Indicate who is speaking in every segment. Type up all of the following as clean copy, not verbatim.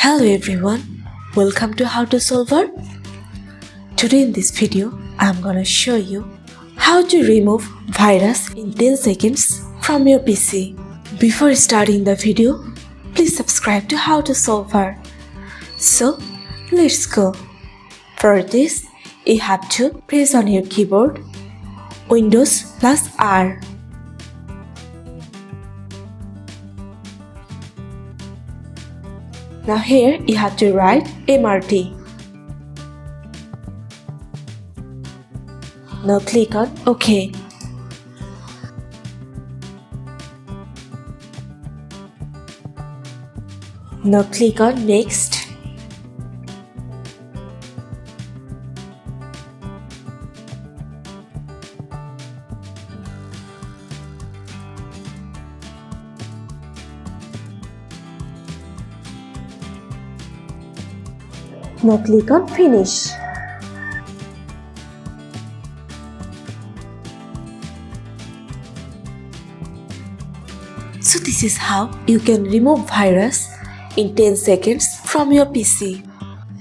Speaker 1: Hello everyone, welcome to How to Solver. Today in this video, I'm gonna show you how to remove virus in 10 seconds from your PC. Before starting the video, please subscribe to How to Solver. So, let's go. For this, you have to press on your keyboard Windows plus R. Now here you have to write MRT. Now click on OK. Now click on Next. Now click on Finish. So this is how you can remove virus in 10 seconds from your PC.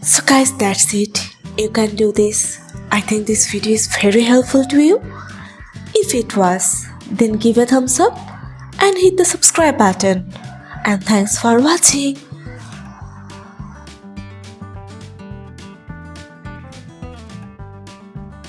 Speaker 1: So guys, that's it. You can do this. I think this video is very helpful to you. If it was, then give a thumbs up and hit the subscribe button. And thanks for watching.